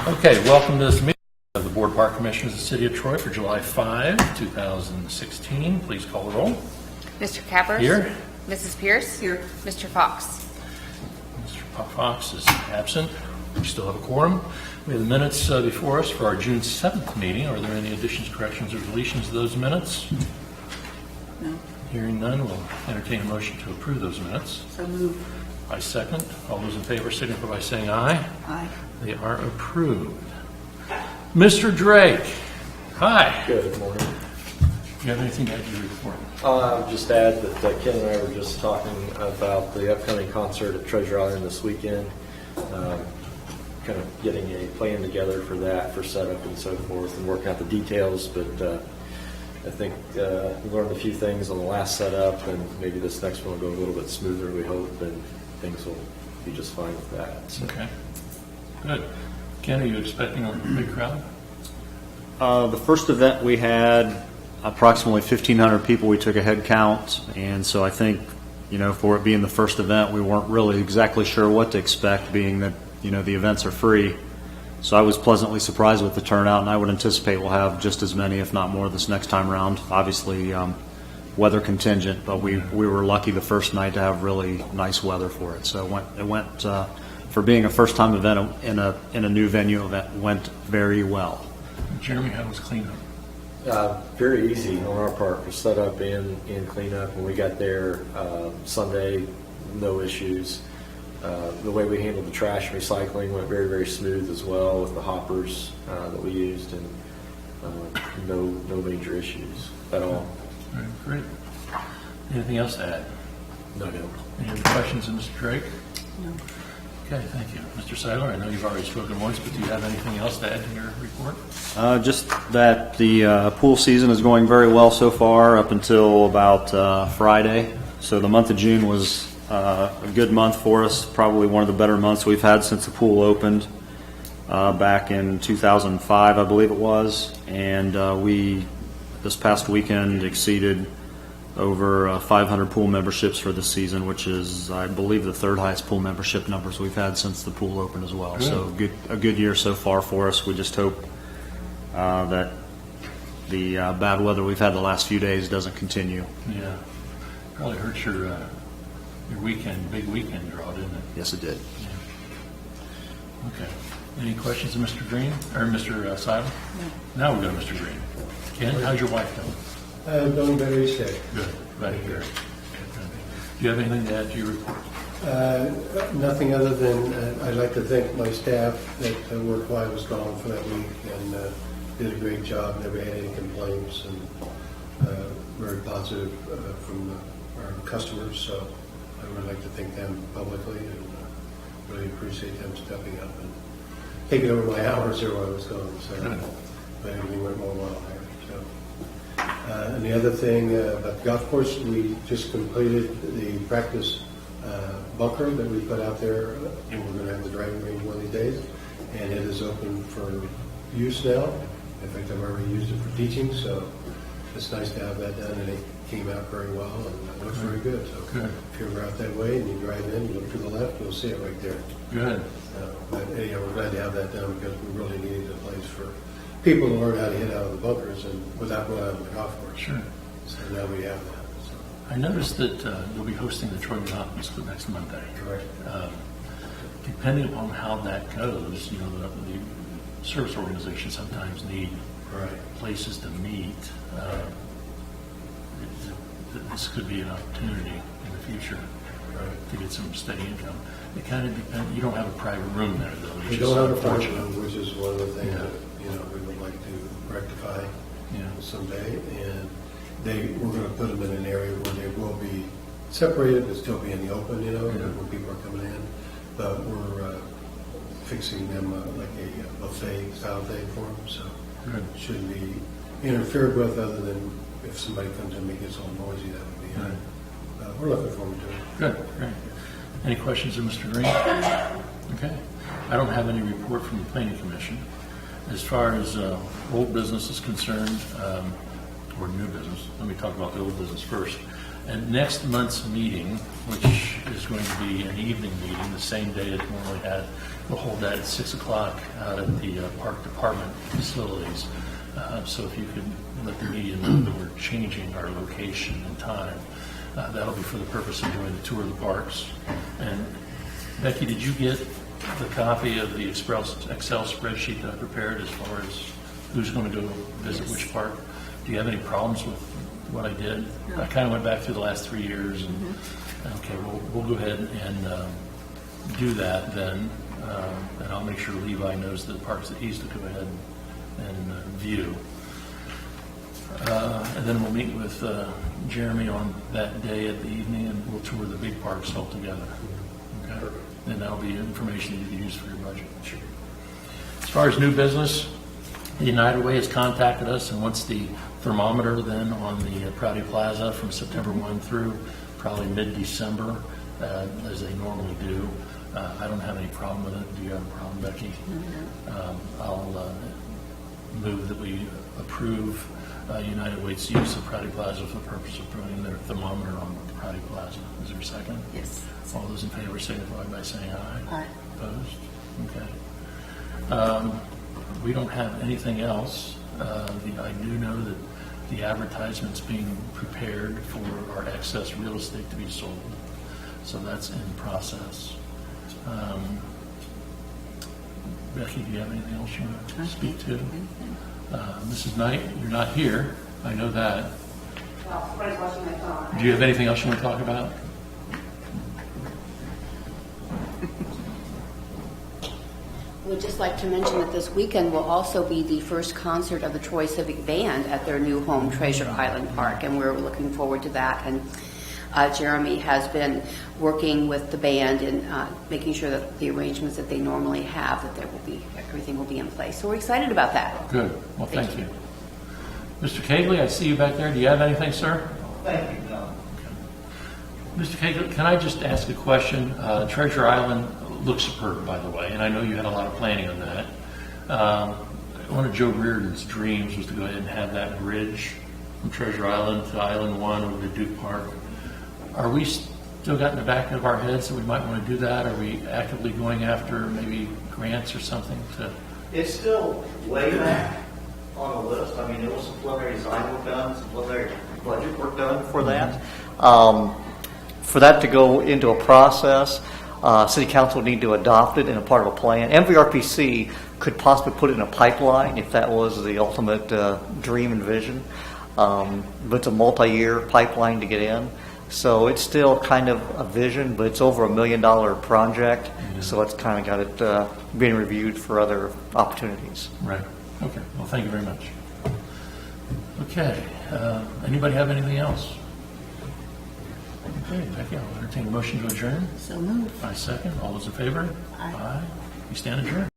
Okay, welcome to this meeting of the Board of Park Commissioners of the City of Troy for July 5, 2016. Please call the roll. Mr. Cappers? Here. Mrs. Pierce? Here. Mr. Fox? Mr. Fox is absent. We still have a quorum. We have the minutes before us for our June 7th meeting. Are there any additions, corrections, or deletions to those minutes? No. Hearing none, we'll entertain a motion to approve those minutes. So moved. I second. All those in favor signify by saying aye. Aye. They are approved. Mr. Drake, hi. Good morning. Do you have anything to add to your report? Just add that Ken and I were just talking about the upcoming concert at Treasure Island this weekend. Kind of getting a plan together for that, for setup and so forth, and working out the details. But I think we learned a few things on the last setup, and maybe this next one will go a little bit smoother, we hope, and things will be just fine with that. So. Okay, good. Ken, are you expecting a big crowd? The first event we had approximately 1,500 people. We took a head count, and so I think, for it being the first event, we weren't really exactly sure what to expect, being that, the events are free. So I was pleasantly surprised with the turnout, and I would anticipate we'll have just as many, if not more, this next time around. Obviously, weather contingent, but we were lucky the first night to have really nice weather for it. So it went for being a first-time event in a new venue, event went very well. Jeremy, how was cleanup? Very easy on our part for setup and cleanup. When we got there Sunday, no issues. The way we handled the trash and recycling went very, very smooth as well with the hoppers that we used, and no major issues at all. All right, great. Anything else to add? No. Any other questions of Mr. Drake? No. Okay, thank you. Mr. Seiler, I know you've already spoken once, but do you have anything else to add to your report? Just that the pool season is going very well so far up until about Friday. So the month of June was a good month for us, probably one of the better months we've had since the pool opened back in 2005, I believe it was. And we, this past weekend, exceeded over 500 pool memberships for the season, which is, I believe, the third highest pool membership numbers we've had since the pool opened as well. Good. So a good year so far for us. We just hope that the bad weather we've had the last few days doesn't continue. Yeah. Probably hurt your weekend, big weekend draw, didn't it? Yes, it did. Yeah. Okay. Any questions of Mr. Green or Mr. Seiler? No. Now we go to Mr. Green. Ken, how's your wife doing? I'm doing better each day. Good. Glad to hear it. Do you have anything to add to your report? Nothing other than I'd like to thank my staff that worked while I was gone for that week, and did a great job. Never had any complaints, and very positive from our customers. So I would like to thank them publicly, and really appreciate them stepping up and taking over my hours there while I was gone. So, but everything went more well there. So. And the other thing about the golf course, we just completed the practice bunker that we put out there, and we're going to have the driving range one of these days, and it is open for use now. In fact, I've already used it for teaching, so it's nice to have that done, and it came out very well, and it looks very good. So Good. if you're ever out that way and you drive in, you look to the left, you'll see it right there. Good. But we're glad to have that done because we really needed a place for people to learn how to hit out of the bunkers and without going out on the golf course. Sure. So now we have that. So. I noticed that you'll be hosting the Troy Mountains for next Monday. Correct. Depending upon how that goes, the service organizations sometimes need places to meet. This could be an opportunity in the future to get some steady income. It kind of depends. You don't have a private room there, though. We don't have a private room, which is one of the things that we would like to rectify someday. And we're going to put them in an area where they will be separated, but still be in the open, when people are coming in. But we're fixing them like a buffet style thing for them, so it shouldn't be interfered with, other than if somebody comes in and gets all noisy, that would be it. We're looking forward to it. Good, great. Any questions of Mr. Green? Okay. I don't have any report from the Planning Commission. As far as old business is concerned, or new business, let me talk about the old business first. And next month's meeting, which is going to be an evening meeting, the same day it normally had, we'll hold that at 6 o'clock out at the Park Department facilities. So if you could let the media know that we're changing our location and time, that'll be for the purpose of doing the tour of the parks. And Becky, did you get the copy of the Excel spreadsheet that I prepared as far as who's going to go visit which park? Do you have any problems with what I did? I kind of went back through the last 3 years, and okay, we'll go ahead and do that then, and I'll make sure Levi knows the parks that he's to go ahead and view. And then we'll meet with Jeremy on that day at the evening, and we'll tour the big parks all together. Okay? And that'll be information you can use for your budget. Sure. As far as new business, the United Way has contacted us and wants the thermometer then on the Prouty Plaza from September 1 through probably mid-December, as they normally do. I don't have any problem with it. Do you have a problem, Becky? I'll move that we approve United Way's use of Prouty Plaza for the purpose of putting their thermometer on Prouty Plaza. Is there a second? Yes. All those in favor signify by saying aye. Aye. Opposed? Okay. We don't have anything else. I do know that the advertisement's being prepared for our excess real estate to be sold. So that's in process. Becky, do you have anything else you want to speak to? Mrs. Knight, you're not here. I know that. Well, somebody's watching my phone. Do you have anything else you want to talk about? We'd just like to mention that this weekend will also be the first concert of the Troy Civic Band at their new home, Treasure Island Park, and we're looking forward to that. And Jeremy has been working with the band and making sure that the arrangements that they normally have, that everything will be in place. So we're excited about that. Good. Well, thank you. Mr. Cagley, I see you back there. Do you have anything, sir? Thank you, no. Mr. Cagley, can I just ask a question? Treasure Island looks superb, by the way, and I know you had a lot of planning on that. One of Joe Reardon's dreams was to go ahead and have that bridge from Treasure Island to Island 1 over to Duke Park. Are we still got in the back of our heads that we might want to do that? Are we actively going after maybe grants or something to? It's still way back on the list. I mean, there was some preliminary design work done, some preliminary budget work done for that. For that to go into a process, City Council would need to adopt it in a part of a plan. MVRPC could possibly put it in a pipeline if that was the ultimate dream and vision. But it's a multi-year pipeline to get in. So it's still kind of a vision, but it's over $1 million project. Mm-hmm. So it's kind of got it being reviewed for other opportunities. Right. Okay. Well, thank you very much. Okay. Anybody have anything else? Okay, Becky, I'll entertain a motion to adjourn. So moved. I second. All those in favor? Aye. We stand adjourned.